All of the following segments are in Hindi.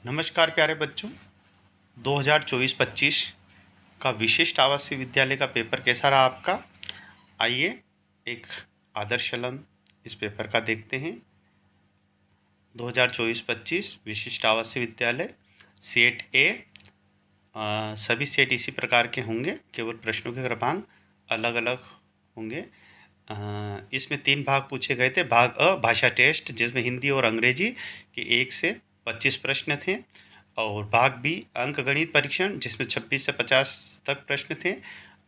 नमस्कार प्यारे बच्चों। 2024-25 का विशिष्ट आवासीय विद्यालय का पेपर कैसा रहा आपका? आइए एक आदर्श शलन इस पेपर का देखते हैं। 2024-25 विशिष्ट आवासीय विद्यालय सेट ए। सभी सेट इसी प्रकार के होंगे, केवल प्रश्नों के क्रमांक अलग अलग होंगे। इसमें 3 भाग पूछे गए थे। भाग अ भाषा टेस्ट, जिसमें हिंदी और अंग्रेजी के 1 से 25 प्रश्न थे, और भाग बी अंकगणित परीक्षण, जिसमें 26 से 50 तक प्रश्न थे,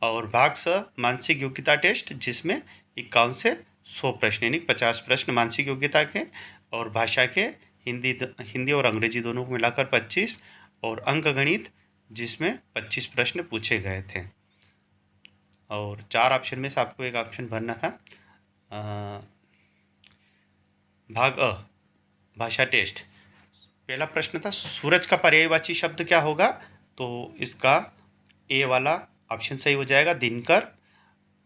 और भाग स मानसिक योग्यता टेस्ट, जिसमें 51 से 100 प्रश्न यानी 50 प्रश्न मानसिक योग्यता के, और भाषा के हिंदी और अंग्रेजी दोनों को मिलाकर 25, और अंकगणित जिसमें 25 प्रश्न पूछे गए थे। और 4 ऑप्शन में से आपको एक ऑप्शन भरना था। भाग अ भाषा टेस्ट, पहला प्रश्न था सूरज का पर्यायवाची शब्द क्या होगा? तो इसका ए वाला ऑप्शन सही हो जाएगा, दिनकर।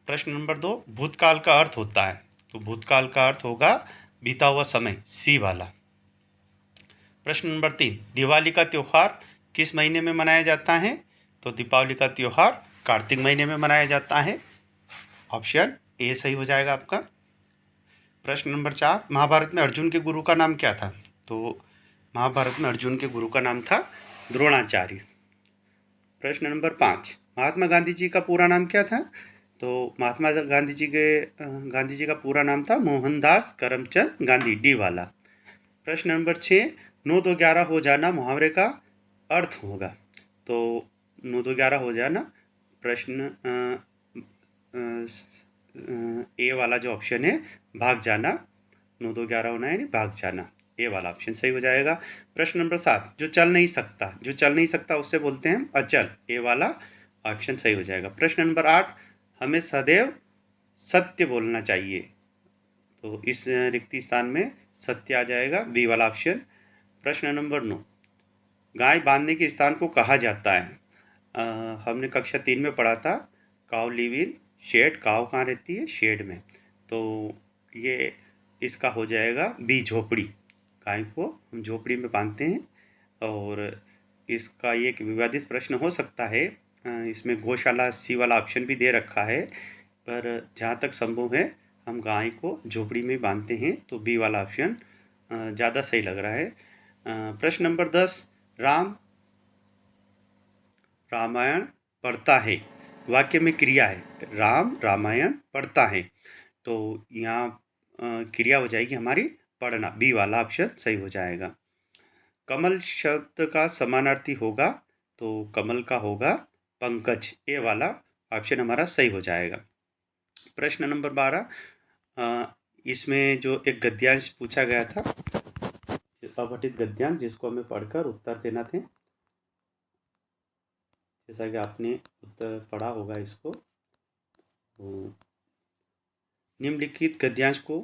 प्रश्न नंबर 2, भूतकाल का अर्थ होता है, तो भूतकाल का अर्थ होगा बीता हुआ समय, सी वाला। प्रश्न नंबर 3, दिवाली का त्यौहार किस महीने में मनाया जाता है? तो दीपावली का त्यौहार कार्तिक महीने में मनाया जाता है, ऑप्शन ए सही हो जाएगा आपका। प्रश्न नंबर 4, महाभारत में अर्जुन के गुरु का नाम क्या था? तो महाभारत में अर्जुन के गुरु का नाम था द्रोणाचार्य। प्रश्न नंबर 5, महात्मा गांधी जी का पूरा नाम क्या था? तो महात्मा गांधी जी का पूरा नाम था मोहनदास करमचंद गांधी, डी वाला। प्रश्न नंबर 6, 9 2 11 हो जाना मुहावरे का अर्थ होगा। तो 9 2 11 हो जाना, प्रश्न ए वाला जो ऑप्शन है, भाग जाना, 9 2 11 होना है भाग जाना, ए वाला ऑप्शन सही हो जाएगा। प्रश्न नंबर 7, जो चल नहीं सकता उसे बोलते हैं अचल, ए वाला ऑप्शन सही हो जाएगा। प्रश्न नंबर 8, हमें सदैव सत्य बोलना चाहिए, तो इस रिक्ति स्थान में सत्य आ जाएगा, बी वाला ऑप्शन। प्रश्न नंबर 9, गाय बांधने के स्थान को कहा जाता है? हमने कक्षा 3 में पढ़ा था, काव लिव इन शेड। काव कहाँ रहती है? शेड में। तो ये इसका हो जाएगा बी, झोपड़ी। गाय को हम झोपड़ी में बांधते हैं। और इसका ये एक विवादित प्रश्न हो सकता है, इसमें गौशाला सी वाला ऑप्शन भी दे रखा है, पर जहाँ तक संभव है हम गाय को झोपड़ी में बांधते हैं, तो बी वाला ऑप्शन ज़्यादा सही लग रहा है। प्रश्न नंबर 10, रामायण पढ़ता है, वाक्य में क्रिया है, राम रामायण पढ़ता है, तो यहाँ क्रिया हो जाएगी हमारी पढ़ना, बी वाला ऑप्शन सही हो जाएगा। कमल शब्द का समानार्थी होगा, तो कमल का होगा पंकज, ए वाला ऑप्शन हमारा सही हो जाएगा। प्रश्न नंबर 12, इसमें जो एक गद्यांश पूछा गया था, अपठित गद्यांश, जिसको हमें पढ़कर उत्तर देना थे, जैसा कि आपने उत्तर पढ़ा होगा इसको। तो निम्नलिखित गद्यांश को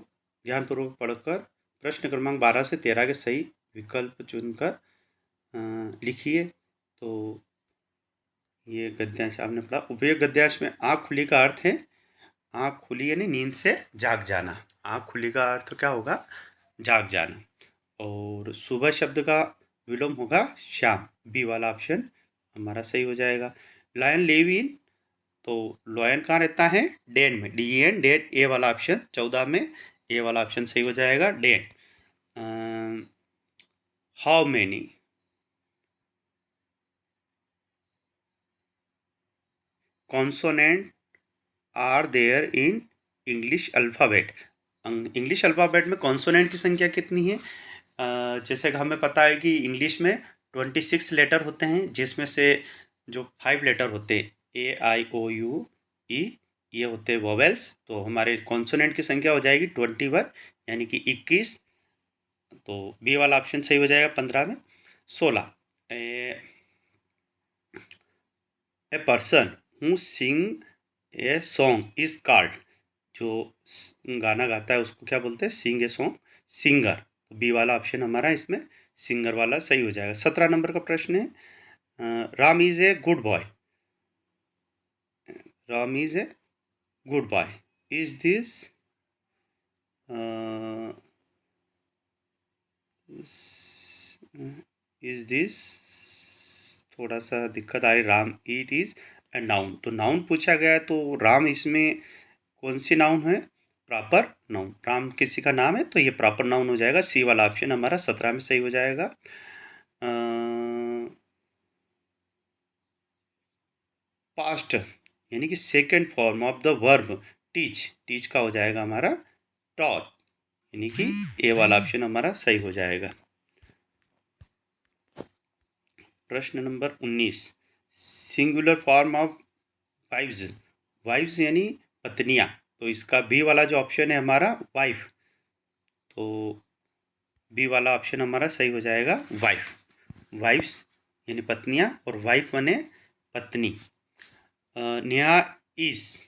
ध्यानपूर्वक पढ़कर प्रश्न क्रमांक 12 से 13 के सही विकल्प चुनकर लिखिए। तो ये गद्यांश आपने पढ़ा। उपयुक्त गद्यांश में आँख खुली का अर्थ है, आँख खुली यानी नींद से जाग जाना, आँख खुली का अर्थ क्या होगा? जाग जाना। और सुबह शब्द का विलोम होगा शाम, बी वाला ऑप्शन हमारा सही हो जाएगा। लायन लिव इन, तो लॉयन कहाँ रहता है? डेन में, डी एन, डेन, ए वाला ऑप्शन 14 में, ए वाला ऑप्शन सही हो जाएगा, then. How many, consonant are there in English alphabet, English alphabet में कॉन्सोनेंट की संख्या कितनी है? जैसे कि हमें पता है कि इंग्लिश में 26 लेटर होते हैं, जिसमें से जो 5 लेटर होते हैं, ए आई ओ यू ई, ये होते हैं वोवेल्स, तो हमारे कॉन्सोनेंट की संख्या हो जाएगी 21 यानी कि 21, तो बी वाला ऑप्शन सही हो जाएगा 15 में। 16, a person who sing a song is called, जो गाना गाता है उसको क्या बोलते हैं? Sing a song, singer, B वाला ऑप्शन हमारा इसमें सिंगर वाला सही हो जाएगा। 17 नंबर का प्रश्न है, Ram is a good boy, Ram is a good boy, is this is this, थोड़ा सा दिक्कत आ रही, Ram it is a noun, तो नाउन पूछा गया है तो राम इसमें कौन सी नाउन है, प्रॉपर नाउन, राम किसी का नाम है तो ये प्रॉपर नाउन हो जाएगा, सी वाला ऑप्शन हमारा 17 में सही हो जाएगा। पास्ट यानी कि second form of the verb teach, teach का हो जाएगा हमारा टॉट, यानी कि ए वाला ऑप्शन हमारा सही हो जाएगा। प्रश्न number 19, singular form of wifes, wifes यानी पत्नियां, तो इसका बी वाला जो ऑप्शन है हमारा वाइफ, तो बी वाला ऑप्शन हमारा सही हो जाएगा वाइफ, वाइफ्स यानी पत्नियां और वाइफ बने पत्नी। नेहा इज,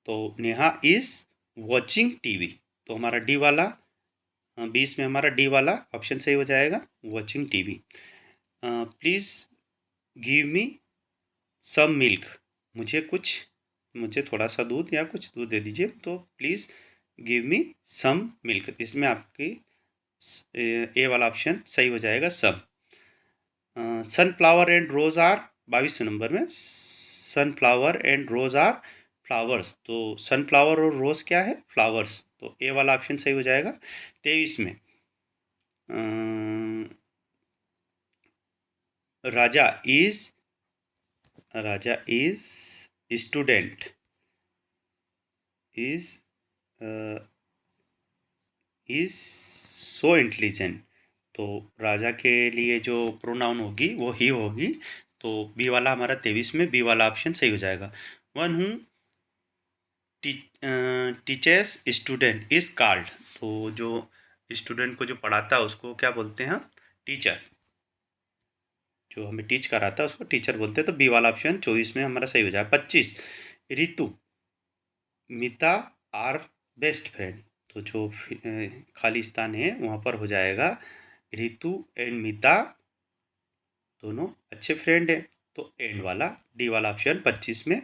तो नेहा इज वॉचिंग टीवी, तो हमारा डी वाला 20 में हमारा डी वाला ऑप्शन सही हो जाएगा, watching TV. Please give me some milk, मुझे थोड़ा सा दूध या कुछ दूध दे दीजिए, तो please give me some milk, इसमें आपकी ए वाला ऑप्शन सही हो जाएगा some. Sunflower and rose are 22 number में, sunflower and rose are flowers, तो सनफ्लावर और रोज क्या है, फ्लावर्स, तो ए वाला ऑप्शन सही हो जाएगा। 23 में Raja is student is so intelligent, तो राजा के लिए जो प्रोनाउन होगी वो ही होगी, तो बी वाला हमारा 23 में बी वाला ऑप्शन सही हो जाएगा। वन हूँ टीचर्स स्टूडेंट इज कॉल्ड, तो जो स्टूडेंट को जो पढ़ाता है उसको क्या बोलते हैं, टीचर, जो हमें टीच कराता है उसको टीचर बोलते हैं, तो बी वाला ऑप्शन 24 में हमारा सही हो जाएगा। 25, रितु मिता आर बेस्ट फ्रेंड, तो जो खाली स्थान है वहाँ पर हो जाएगा रितु एंड मिता दोनों अच्छे फ्रेंड हैं, तो एंड वाला डी वाला ऑप्शन 25 में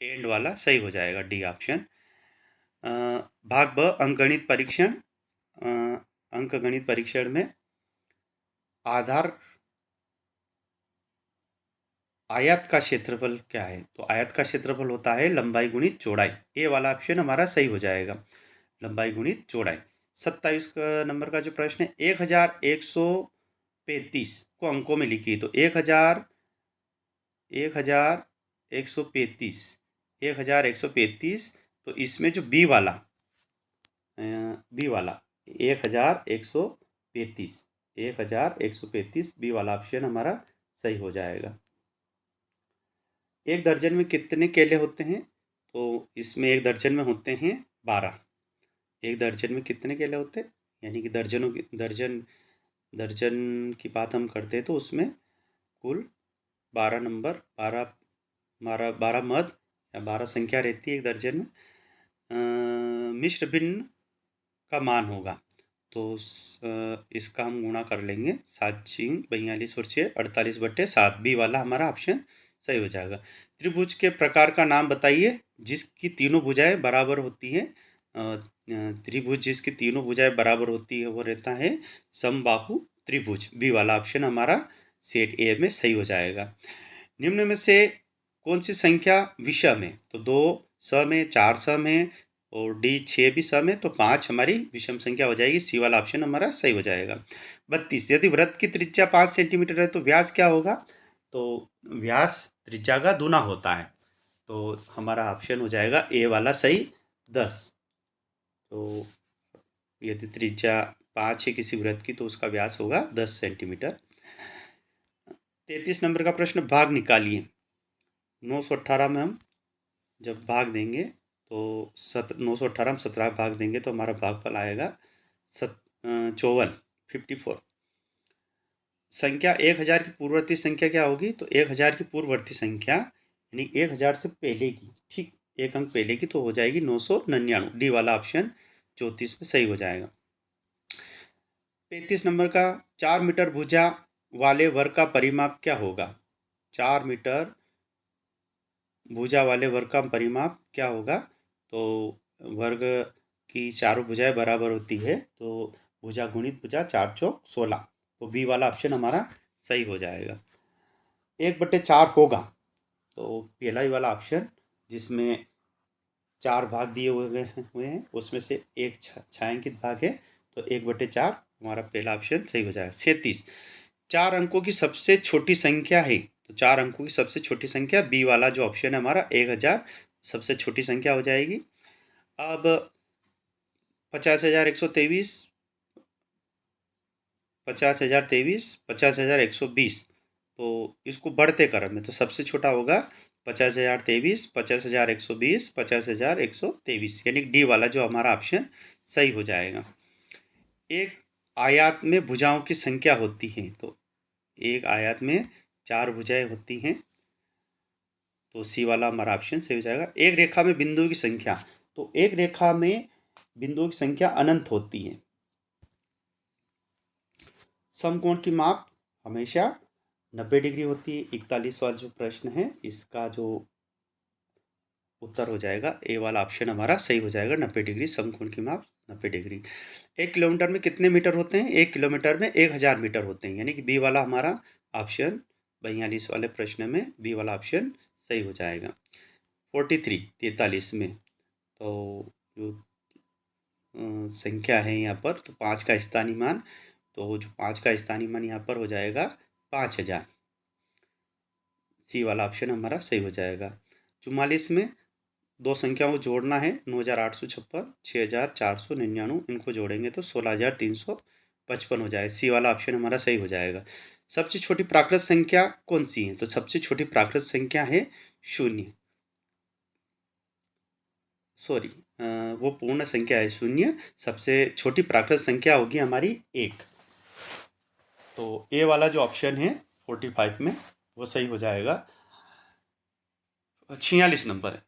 एंड वाला सही हो जाएगा, डी ऑप्शन। भाग ब अंकगणित परीक्षण, अंकगणित परीक्षण में आधार आयत का क्षेत्रफल क्या है, तो आयत का क्षेत्रफल होता है लंबाई गुणित चौड़ाई, ए वाला ऑप्शन हमारा सही हो जाएगा, लंबाई गुणित चौड़ाई। 27 नंबर का जो प्रश्न है, 1135 को अंकों में लिखिए, तो 1135 तो इसमें जो बी वाला 1135 बी वाला ऑप्शन हमारा सही हो जाएगा। एक दर्जन में कितने केले होते हैं, तो इसमें एक दर्जन में होते हैं 12, एक दर्जन में कितने केले होते हैं, यानी कि दर्जनों की दर्जन की बात हम करते हैं तो उसमें कुल 12 नंबर 12 मद या 12 संख्या रहती है एक दर्जन में। मिश्र भिन्न का मान होगा, तो इसका हम गुणा कर लेंगे, 7 6 42 और 6 48/7, बी वाला हमारा ऑप्शन सही हो जाएगा। त्रिभुज के प्रकार का नाम बताइए जिसकी तीनों भुजाएं बराबर होती हैं, त्रिभुज जिसकी तीनों भुजाएं बराबर होती है वो रहता है समबाहु त्रिभुज, बी वाला ऑप्शन हमारा सेट ए में सही हो जाएगा। निम्न में से कौन सी संख्या विषम है, तो 2 सम है, 4 सम है और डी 6 भी सम है, तो 5 हमारी विषम संख्या हो जाएगी, सी वाला ऑप्शन हमारा सही हो जाएगा। 32, यदि वृत्त की त्रिज्या 5 सेंटीमीटर है तो व्यास क्या होगा, तो व्यास त्रिज्या का दूना होता है, तो हमारा ऑप्शन हो जाएगा ए वाला सही 10, तो यदि त्रिज्या 5 है किसी वृत्त की तो उसका व्यास होगा 10 सेंटीमीटर। 33 नंबर का प्रश्न, भाग निकालिए। 918 में हम जब भाग देंगे तो 918 में 17 भाग देंगे तो हमारा भागफल आएगा 54। संख्या 1000 की पूर्ववर्ती संख्या क्या होगी, तो 1000 की पूर्ववर्ती संख्या यानी 1000 से पहले की, ठीक एक अंक पहले की, तो हो जाएगी 999, डी वाला ऑप्शन 34 में सही हो जाएगा। 35 नंबर का, 4 मीटर भुजा वाले वर्ग का परिमाप क्या होगा, 4 मीटर भुजा वाले वर्ग का परिमाप क्या होगा, तो वर्ग की चारों भुजाएं बराबर होती है, तो भुजा गुणित भुजा 4 चौक 16, तो बी वाला ऑप्शन हमारा सही हो जाएगा। 1/4 होगा तो पहला ही वाला ऑप्शन जिसमें 4 भाग दिए हुए हैं उसमें से एक छायांकित भाग है, तो 1/4 हमारा पहला ऑप्शन सही हो जाएगा। 37 4 अंकों की सबसे छोटी संख्या है, तो 4 अंकों की सबसे छोटी संख्या बी वाला जो ऑप्शन है हमारा 1000 सबसे छोटी संख्या हो जाएगी। अब 50,123, 50,023, 50,120, तो इसको बढ़ते क्रम में तो सबसे छोटा होगा 50,023, 50,120, 50,123, यानी डी वाला जो हमारा ऑप्शन सही हो जाएगा। एक आयत में भुजाओं की संख्या होती है, तो एक आयत में 4 भुजाएं होती हैं, तो सी वाला हमारा ऑप्शन सही हो जाएगा। एक रेखा में बिंदुओं की संख्या, तो एक रेखा में बिंदुओं की संख्या अनंत होती है। समकोण की माप हमेशा 90 डिग्री होती है। 41 वाला जो प्रश्न है इसका जो उत्तर हो जाएगा ए वाला ऑप्शन हमारा सही हो जाएगा। 90 डिग्री, समकोण की माप 90 डिग्री। 1 किलोमीटर में कितने मीटर होते हैं? 1 किलोमीटर में 1000 मीटर होते हैं, यानी कि बी वाला हमारा ऑप्शन 42 वाले प्रश्न में बी वाला ऑप्शन सही हो जाएगा। 43 में तो जो संख्या है यहाँ पर, तो 5 का स्थानीय मान, तो जो 5 का स्थानीय मान यहाँ पर हो जाएगा 5000, सी वाला ऑप्शन हमारा सही हो जाएगा। 44 में दो संख्याओं को जोड़ना है, 9856, 6499, इनको जोड़ेंगे तो 16355 हो जाएगा, सी वाला ऑप्शन हमारा सही हो जाएगा। सबसे छोटी प्राकृत संख्या कौन सी है? तो सबसे छोटी प्राकृत संख्या है 0, सॉरी वो पूर्ण संख्या है 0, सबसे छोटी प्राकृत संख्या होगी हमारी 1, तो ए वाला जो ऑप्शन है 45 में वो सही हो जाएगा। 46 नंबर है,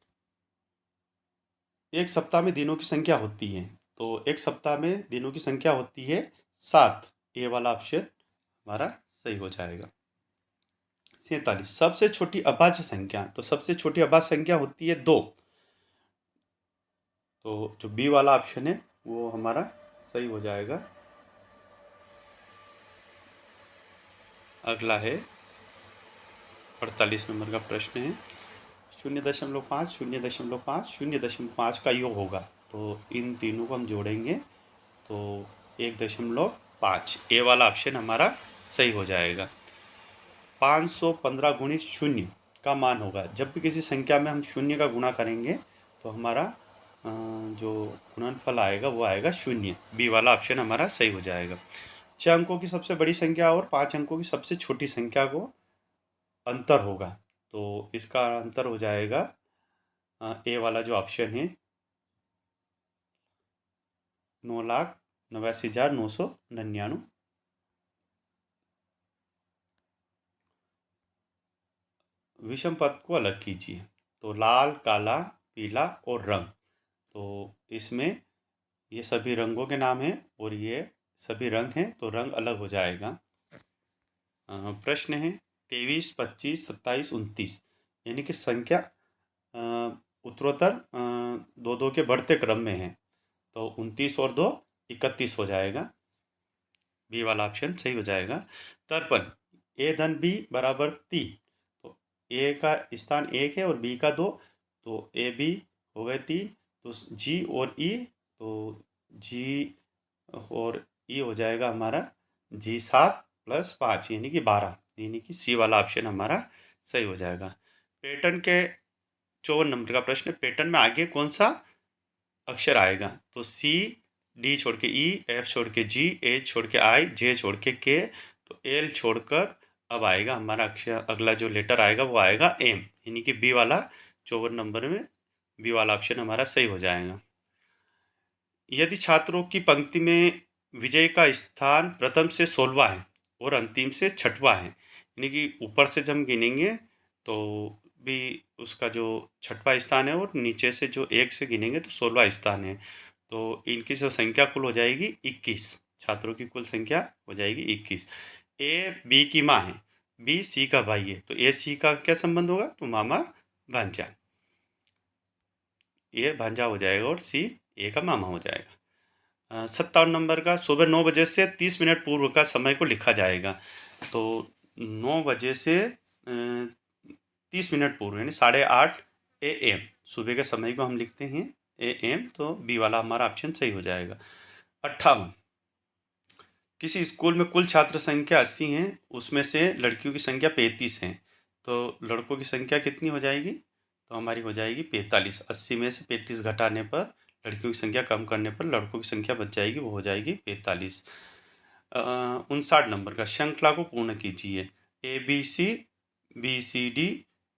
एक सप्ताह में दिनों की संख्या होती है, तो एक सप्ताह में दिनों की संख्या होती है 7, ए वाला ऑप्शन हमारा सही हो जाएगा। 47 सबसे छोटी अभाज्य संख्या, तो सबसे छोटी अभाज्य संख्या होती है 2, तो जो बी वाला ऑप्शन है वो हमारा सही हो जाएगा। अगला है 48 नंबर का प्रश्न है, 0.5, 0.5, 0.5 का योग होगा, तो इन तीनों को हम जोड़ेंगे तो 1.5, ए वाला ऑप्शन हमारा सही हो जाएगा। 515 गुणित 0 का मान होगा, जब भी किसी संख्या में हम 0 का गुणा करेंगे तो हमारा जो गुणनफल आएगा वो आएगा 0, बी वाला ऑप्शन हमारा सही हो जाएगा। 6 अंकों की सबसे बड़ी संख्या और 5 अंकों की सबसे छोटी संख्या को अंतर होगा, तो इसका अंतर हो जाएगा ए वाला जो ऑप्शन है 9,89,999। विषम पद को अलग कीजिए, तो लाल, काला, पीला और रंग, तो इसमें ये सभी रंगों के नाम हैं और ये सभी रंग हैं, तो रंग अलग हो जाएगा। प्रश्न है 23, 25, 27, 29, यानी कि संख्या उत्तरोत्तर 2-2 के बढ़ते क्रम में है, तो 29 और 2 31 हो जाएगा, बी वाला ऑप्शन सही हो जाएगा। 53 ए धन बी बराबर 3, तो ए का स्थान 1 है और बी का 2, तो ए बी हो गए 3, तो जी और ई, तो जी और ई हो जाएगा हमारा जी 7 + 5 यानी कि 12, यानी कि सी वाला ऑप्शन हमारा सही हो जाएगा। पैटर्न के 54 नंबर का प्रश्न, पैटर्न में आगे कौन सा अक्षर आएगा? तो सी, डी छोड़ के ई, एफ छोड़ के जी, एच छोड़ के आई, जे छोड़ के के, तो एल छोड़कर अब आएगा हमारा अक्षर, अगला जो लेटर आएगा वो आएगा एम, यानी कि बी वाला 54 नंबर में बी वाला ऑप्शन हमारा सही हो जाएगा। यदि छात्रों की पंक्ति में विजय का स्थान प्रथम से 16वां है और अंतिम से 6वां है, यानी कि ऊपर से जब हम गिनेंगे तो भी उसका जो 6वां स्थान है और नीचे से जो 1 से गिनेंगे तो 16वां स्थान है, तो इनकी जो संख्या कुल हो जाएगी 21, छात्रों की कुल संख्या हो जाएगी 21। ए बी की माँ है, बी सी का भाई है, तो ए सी का क्या संबंध होगा? तो मामा भांजा, ये भांजा हो जाएगा और सी ए का मामा हो जाएगा। 57 नंबर का सुबह 9 बजे से 30 मिनट पूर्व का समय को लिखा जाएगा। तो 9 बजे से 30 मिनट पूर्व यानी 8:30 AM सुबह के समय को हम लिखते हैं AM, तो बी वाला हमारा ऑप्शन सही हो जाएगा। 58 किसी स्कूल में कुल छात्र संख्या 80 है, उसमें से लड़कियों की संख्या 35 है, तो लड़कों की संख्या कितनी हो जाएगी? तो हमारी हो जाएगी 45। 80 में से 35 घटाने पर, लड़कियों की संख्या कम करने पर लड़कों की संख्या बच जाएगी, वो हो जाएगी 45। 59 नंबर का श्रृंखला को पूर्ण कीजिए। ABC BCD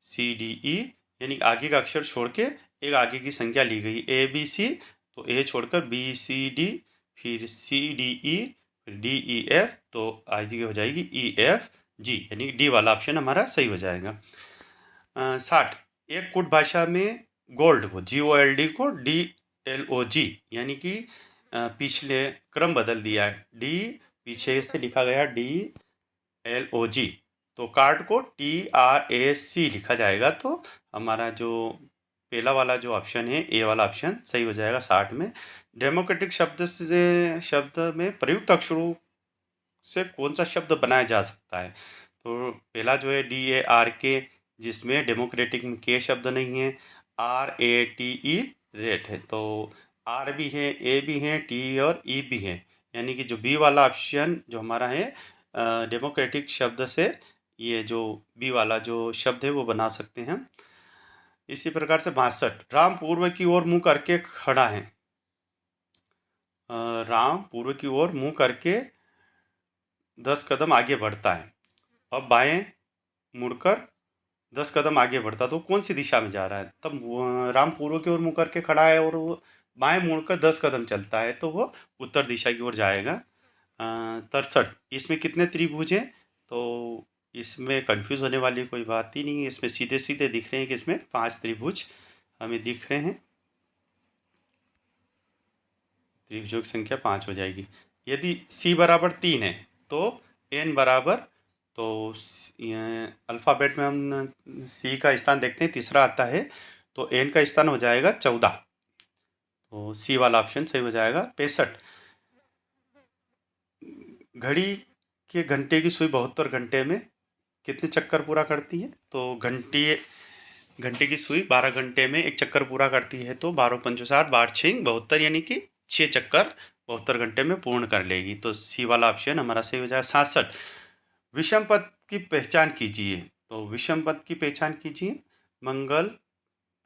CDE यानी आगे का अक्षर छोड़ के एक आगे की संख्या ली गई। ABC तो A छोड़कर BCD, फिर CDE, फिर DEF, तो आगे हो जाएगी EFG यानी डी वाला ऑप्शन हमारा सही हो जाएगा। 60 एक कुट भाषा में गोल्ड को GOLD को DLOG यानी कि पिछले क्रम बदल दिया है। डी पीछे से लिखा गया DLOG, तो कार्ड को TRAC लिखा जाएगा, तो हमारा जो पहला वाला जो ऑप्शन है ए वाला ऑप्शन सही हो जाएगा। 60 में डेमोक्रेटिक शब्द में प्रयुक्त अक्षरों से कौन सा शब्द बनाया जा सकता है? तो पहला जो है DARK, जिसमें डेमोक्रेटिक में के शब्द नहीं है, RATE रेट है, तो आर भी है, ए भी है, टी और ई भी है, यानी कि जो बी वाला ऑप्शन जो हमारा है डेमोक्रेटिक शब्द से ये जो बी वाला जो शब्द है वो बना सकते हैं। इसी प्रकार से 62 राम पूर्व की ओर मुंह करके खड़ा है। राम पूर्व की ओर मुंह करके 10 कदम आगे बढ़ता है। अब बाएं मुड़कर 10 कदम आगे बढ़ता, तो कौन सी दिशा में जा रहा है? तब राम पूर्व की ओर मुंह करके खड़ा है और वो बाएं मुड़कर 10 कदम चलता है, तो वो उत्तर दिशा की ओर जाएगा। 63 इसमें कितने त्रिभुज हैं? तो इसमें कंफ्यूज होने वाली कोई बात ही नहीं है, इसमें सीधे सीधे दिख रहे हैं कि इसमें 5 त्रिभुज हमें दिख रहे हैं। त्रिभुजों की संख्या 5 हो जाएगी। यदि C बराबर 3 है तो N बराबर, तो अल्फ़ाबेट में हम C का स्थान देखते हैं, तीसरा आता है, तो N का स्थान हो जाएगा 14, तो C वाला ऑप्शन सही हो जाएगा। 65 घड़ी के घंटे की सुई 72 घंटे में कितने चक्कर पूरा करती है? तो घंटे की सुई 12 घंटे में एक चक्कर पूरा करती है, तो 12 पंचो 60, 12 6 72 यानी कि 6 चक्कर 72 घंटे में पूर्ण कर लेगी, तो सी वाला ऑप्शन हमारा सही हो जाएगा। 67 विषम पद की पहचान कीजिए। तो विषम पद की पहचान कीजिए। मंगल,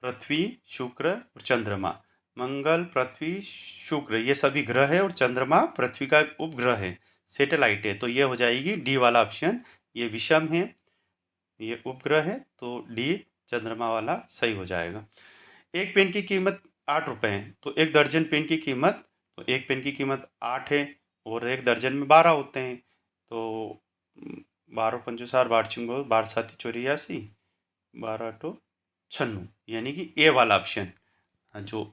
पृथ्वी, शुक्र और चंद्रमा। मंगल, पृथ्वी, शुक्र ये सभी ग्रह है और चंद्रमा पृथ्वी का उपग्रह है, सैटेलाइट है, तो ये हो जाएगी डी वाला ऑप्शन। ये विषम है, ये उपग्रह है, तो डी चंद्रमा वाला सही हो जाएगा। एक पेन की कीमत 8 रुपये है, तो एक दर्जन पेन की कीमत, तो एक पेन की कीमत 8 है और एक दर्जन में 12 होते हैं, तो 12 पंचो 60, 12 छिंगो 12 साती 84, 12 अठो 96 यानी कि ए वाला ऑप्शन जो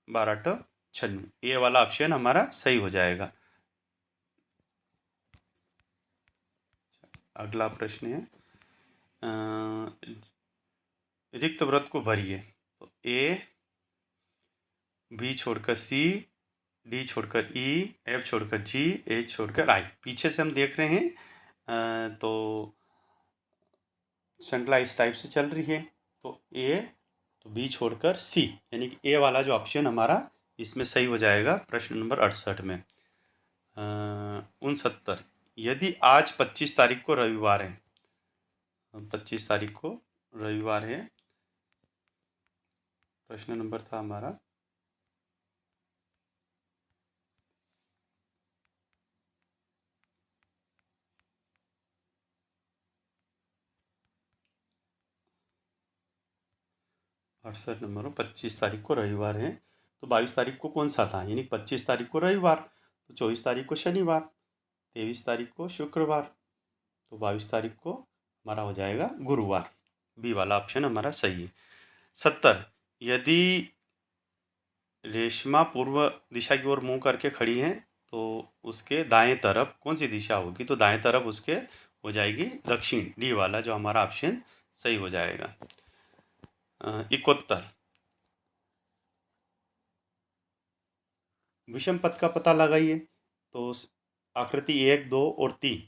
12 अठो 96 ए वाला ऑप्शन हमारा सही हो जाएगा। अगला प्रश्न है रिक्त वृत्त को भरिए। तो ए, बी छोड़कर सी, डी छोड़कर ई, एफ छोड़कर जी, एच छोड़कर आई। पीछे से हम देख रहे हैं तो श्रृंखला इस टाइप से चल रही है, तो ए, तो बी छोड़कर सी यानी कि ए वाला जो ऑप्शन हमारा इसमें सही हो जाएगा प्रश्न नंबर 68 में। 69 यदि आज 25 तारीख को रविवार है, 25 तारीख को रविवार है, प्रश्न नंबर था हमारा 68 नंबर 25 तारीख को रविवार है, तो 22 तारीख को कौन सा था? यानी 25 तारीख को रविवार, तो 24 तारीख को शनिवार, 23 तारीख को शुक्रवार, तो 22 तारीख को हमारा हो जाएगा गुरुवार। बी वाला ऑप्शन हमारा सही है। 70 यदि रेशमा पूर्व दिशा की ओर मुंह करके खड़ी है, तो उसके दाएं तरफ कौन सी दिशा होगी? तो दाएं तरफ उसके हो जाएगी दक्षिण, डी वाला जो हमारा ऑप्शन सही हो जाएगा। 71 विषम पद का पता लगाइए। तो आकृति 1, 2 और 3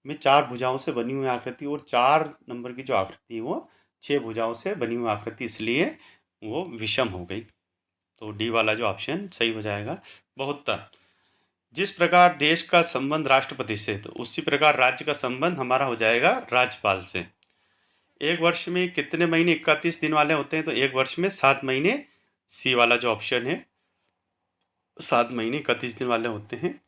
में 4 भुजाओं से बनी हुई आकृति, और 4 नंबर की जो आकृति है वो 6 भुजाओं से बनी हुई आकृति, इसलिए वो विषम हो गई। तो डी वाला जो ऑप्शन सही हो जाएगा। 72, जिस प्रकार देश का संबंध राष्ट्रपति से, तो उसी प्रकार राज्य का संबंध हमारा हो जाएगा राज्यपाल से। एक वर्ष में कितने महीने 31 दिन वाले होते हैं? तो एक वर्ष में 7 महीने, सी वाला जो ऑप्शन है 7 महीने 31 दिन वाले होते हैं।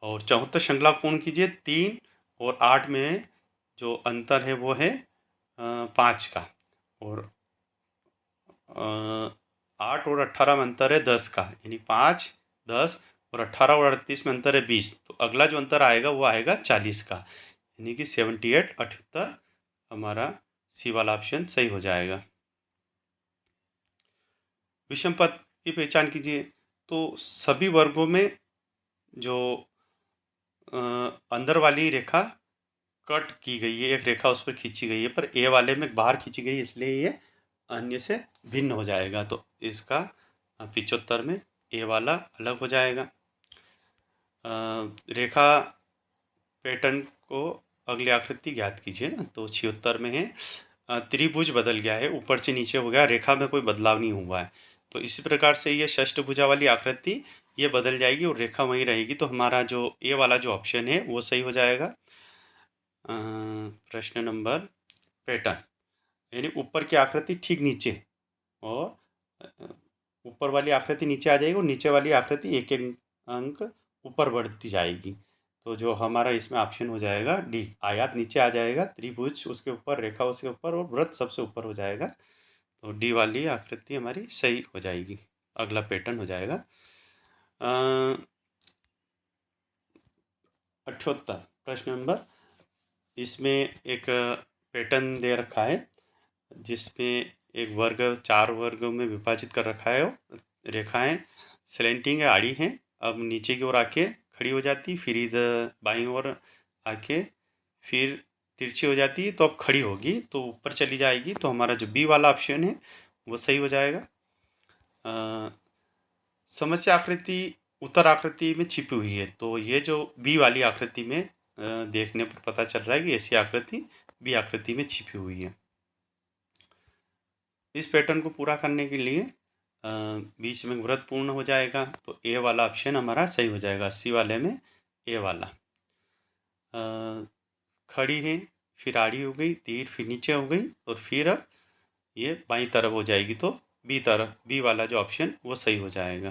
और 74 श्रृंखला पूर्ण कीजिए। 3 और 8 में जो अंतर है वो है 5 का, और 8 और 18 में अंतर है 10 का, यानी 5, 10 और 18 और 38 में अंतर है 20। तो अगला जो अंतर आएगा वो आएगा 40 का, यानी कि 78, 78 हमारा सी वाला ऑप्शन सही हो जाएगा। विषम पद की पहचान कीजिए। तो सभी वर्गों में जो अंदर वाली रेखा कट की गई है, एक रेखा उस पर खींची गई है, पर ए वाले में बाहर खींची गई है, इसलिए ये अन्य से भिन्न हो जाएगा। तो इसका 75 में ए वाला अलग हो जाएगा। रेखा पैटर्न को अगली आकृति ज्ञात कीजिए ना। तो 76 में है त्रिभुज बदल गया है, ऊपर से नीचे हो गया, रेखा में कोई बदलाव नहीं हुआ है। तो इसी प्रकार से ये षष्ठभुजा वाली आकृति ये बदल जाएगी और रेखा वहीं रहेगी। तो हमारा जो ए वाला जो ऑप्शन है वो सही हो जाएगा। प्रश्न नंबर पैटर्न, यानी ऊपर की आकृति ठीक नीचे, और ऊपर वाली आकृति नीचे आ जाएगी और नीचे वाली आकृति एक एक अंक ऊपर बढ़ती जाएगी। तो जो हमारा इसमें ऑप्शन हो जाएगा डी, आयत नीचे आ जाएगा, त्रिभुज उसके ऊपर, रेखा उसके ऊपर, और वृत्त सबसे ऊपर हो जाएगा। तो डी वाली आकृति हमारी सही हो जाएगी, अगला पैटर्न हो जाएगा। 78 प्रश्न नंबर, इसमें एक पैटर्न दे रखा है जिसमें एक वर्ग 4 वर्गों में विभाजित कर रखा है। रेखाएं स्लैंटिंग है, आड़ी हैं, अब नीचे की ओर आके खड़ी हो जाती, फिर इधर बाईं ओर आके फिर तिरछी हो जाती है, तो अब खड़ी होगी तो ऊपर चली जाएगी। तो हमारा जो बी वाला ऑप्शन है वो सही हो जाएगा। समस्या आकृति उत्तर आकृति में छिपी हुई है। तो ये जो बी वाली आकृति में देखने पर पता चल रहा है कि ऐसी आकृति बी आकृति में छिपी हुई है। इस पैटर्न को पूरा करने के लिए बीच में वृत्त पूर्ण हो जाएगा। तो ए वाला ऑप्शन हमारा सही हो जाएगा, 80 वाले में ए वाला। खड़ी है, फिर आड़ी हो गई, तीर फिर नीचे हो गई, और फिर अब ये बाईं तरफ हो जाएगी। तो बी तरफ, बी वाला जो ऑप्शन वो सही हो जाएगा।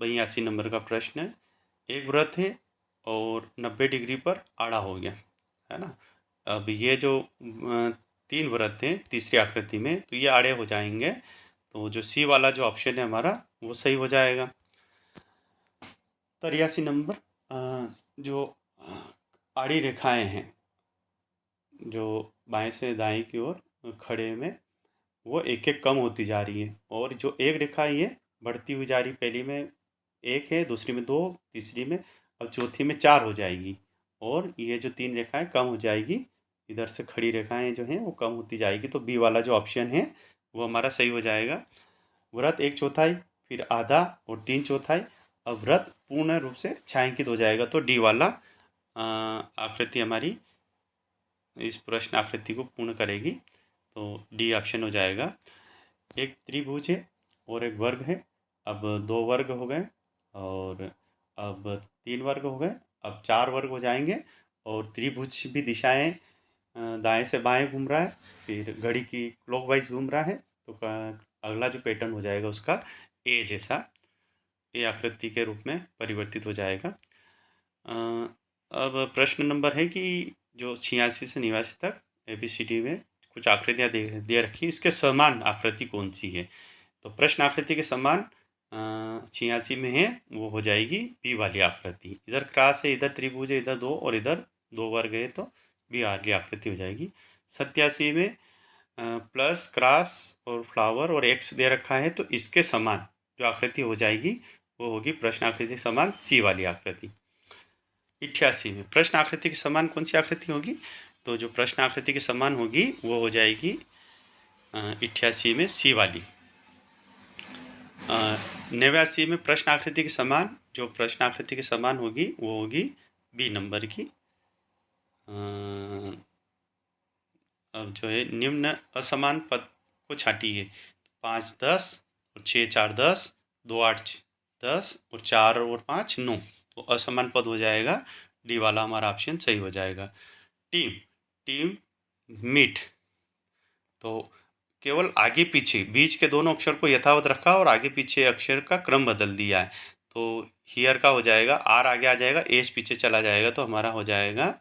82 नंबर का प्रश्न है, एक वृत्त है और 90 डिग्री पर आड़ा हो गया है ना। अब ये जो 3 वृत्त हैं तीसरी आकृति में, तो ये आड़े हो जाएंगे। तो जो सी वाला जो ऑप्शन है हमारा वो सही हो जाएगा। 83 नंबर, जो आड़ी रेखाएं हैं जो बाएं से दाएं की ओर खड़े में, वो एक एक कम होती जा रही है, और जो एक रेखा ये बढ़ती हुई जा रही, पहली में 1 है, दूसरी में 2, तीसरी में, अब चौथी में 4 हो जाएगी, और ये जो 3 रेखाएं कम हो जाएगी, इधर से खड़ी रेखाएं जो हैं वो कम होती जाएगी। तो बी वाला जो ऑप्शन है वो हमारा सही हो जाएगा। वृत्त 1/4, फिर आधा और 3/4, अब वृत्त पूर्ण रूप से छायांकित हो जाएगा। तो डी वाला आकृति हमारी इस प्रश्न आकृति को पूर्ण करेगी। तो डी ऑप्शन हो जाएगा। एक त्रिभुज है और एक वर्ग है, अब 2 वर्ग हो गए, और अब 3 वर्ग हो गए, अब 4 वर्ग हो जाएंगे, और त्रिभुज भी दिशाएं दाएं से बाएं घूम रहा है, फिर घड़ी की क्लॉकवाइज घूम रहा है। तो अगला जो पैटर्न हो जाएगा उसका ए जैसा, ए आकृति के रूप में परिवर्तित हो जाएगा। अब प्रश्न नंबर है कि जो 86 से 89 तक ABCD में कुछ आकृतियाँ दे रखी, इसके समान आकृति कौन सी है? तो प्रश्न आकृति के समान 86 में है वो हो जाएगी बी वाली आकृति। इधर क्रॉस है, इधर त्रिभुज है, इधर 2 और इधर 2 वर्ग है, तो बी वाली आकृति हो जाएगी। 87 में प्लस क्रॉस और फ्लावर और एक्स दे रखा है, तो इसके समान जो आकृति हो जाएगी वो होगी प्रश्न आकृति के समान सी वाली आकृति। 88 में प्रश्न आकृति के समान कौन सी आकृति होगी? तो जो प्रश्न आकृति के समान होगी वो हो जाएगी 88 में सी वाली। 89 में प्रश्न आकृति के समान, जो प्रश्न आकृति के समान होगी वो होगी बी नंबर की। अब जो है निम्न असमान पद को छांटिए। 5 10 और 6 4 10, 2 8 10 और 4 और 5 9, तो असमान पद हो जाएगा। डी वाला हमारा ऑप्शन सही हो जाएगा। टीम, टीम मीट, तो केवल आगे पीछे बीच के दोनों अक्षर को यथावत रखा और आगे पीछे अक्षर का क्रम बदल दिया है। तो हियर का हो जाएगा, आर आगे आ जाएगा, एच पीछे चला जाएगा, तो हमारा हो जाएगा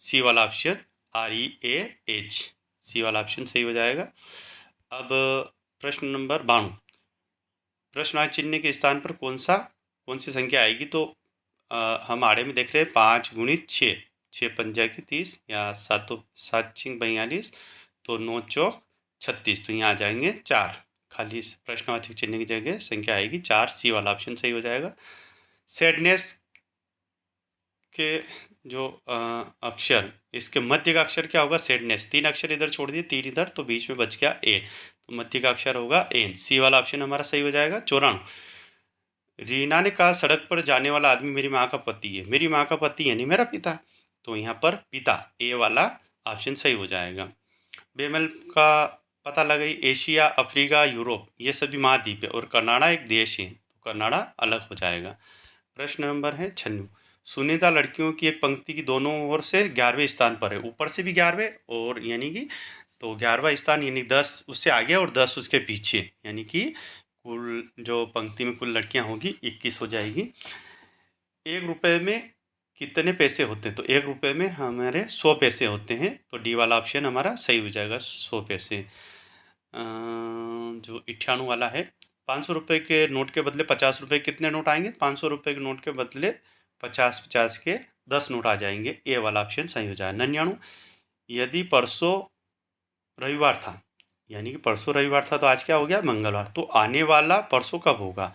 सी वाला ऑप्शन, REAH, सी वाला ऑप्शन सही हो जाएगा। अब प्रश्न नंबर 92, प्रश्नवाची चिन्ह के स्थान पर कौन सी संख्या आएगी? तो हम आड़े में देख रहे हैं 5 गुणित 6, 6 पंजा की 30 या 7 छिंग 42, तो 9 चौक 36, तो यहाँ आ जाएंगे 4, खाली इस प्रश्नवाचक चिन्ह की जगह संख्या आएगी 4, सी वाला ऑप्शन सही हो जाएगा। सैडनेस के जो अक्षर, इसके मध्य का अक्षर क्या होगा? सैडनेस, 3 अक्षर इधर छोड़ दिए, 3 इधर, तो बीच में बच गया ए, तो मध्य का अक्षर होगा एन, सी वाला ऑप्शन हमारा सही हो जाएगा। 94, रीना ने कहा सड़क पर जाने वाला आदमी मेरी माँ का पति है। मेरी माँ का पति यानी मेरा पिता, तो यहाँ पर पिता, ए वाला ऑप्शन सही हो जाएगा। बेमल का पता लगाई, एशिया, अफ्रीका, यूरोप ये सभी महाद्वीप है और कनाडा एक देश है, तो कनाडा अलग हो जाएगा। प्रश्न नंबर है 96, सुनीता लड़कियों की एक पंक्ति की दोनों ओर से 11वें स्थान पर है, ऊपर से भी 11वें और यानी कि, तो 11वां स्थान यानी 10 उससे आगे और 10 उसके पीछे, यानी कि कुल जो पंक्ति में कुल लड़कियां होगी 21 हो जाएगी। 1 रुपये में कितने पैसे होते हैं? तो 1 रुपये में हमारे 100 पैसे होते हैं, तो डी वाला ऑप्शन हमारा सही हो जाएगा, 100 पैसे। जो 98 वाला है, 500 रुपये के नोट के बदले 50 रुपये कितने नोट आएंगे? 500 रुपये के नोट के बदले 50 के 10 नोट आ जाएंगे, ए वाला ऑप्शन सही हो जाएगा। 99, यदि परसों रविवार था, यानी कि परसों रविवार था, तो आज क्या हो गया? मंगलवार, तो आने वाला परसों कब होगा?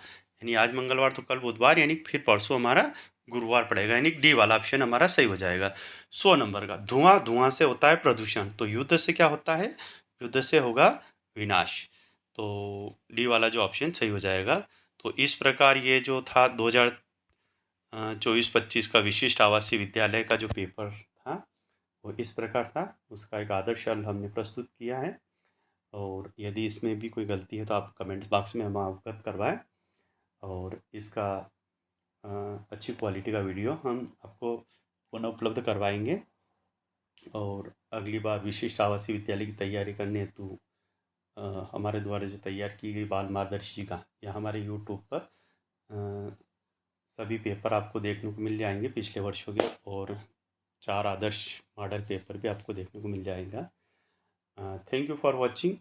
यानी आज मंगलवार तो कल बुधवार, यानी फिर परसों हमारा गुरुवार पड़ेगा, यानी डी वाला ऑप्शन हमारा सही हो जाएगा। 100 नंबर का, धुआं, धुआं से होता है प्रदूषण, तो युद्ध से क्या होता है? युद्ध से होगा विनाश, तो डी वाला जो ऑप्शन सही हो जाएगा। तो इस प्रकार ये जो था 2024-25 का विशिष्ट आवासीय विद्यालय का जो पेपर था वो इस प्रकार था, उसका एक आदर्श हल हमने प्रस्तुत किया है, और यदि इसमें भी कोई गलती है तो आप कमेंट बॉक्स में हम अवगत करवाएं, और इसका अच्छी क्वालिटी का वीडियो हम आपको पुनः उपलब्ध करवाएंगे। और अगली बार विशिष्ट आवासीय विद्यालय की तैयारी करने हेतु हमारे द्वारा जो तैयार की गई बाल मार्गदर्शिका या हमारे यूट्यूब पर सभी पेपर आपको देखने को मिल जाएंगे पिछले वर्षों के, और 4 आदर्श मॉडल पेपर भी आपको देखने को मिल जाएगा। Thank you for watching.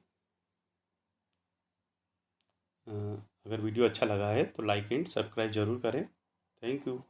अगर वीडियो अच्छा लगा है तो लाइक एंड सब्सक्राइब ज़रूर करें। Thank you.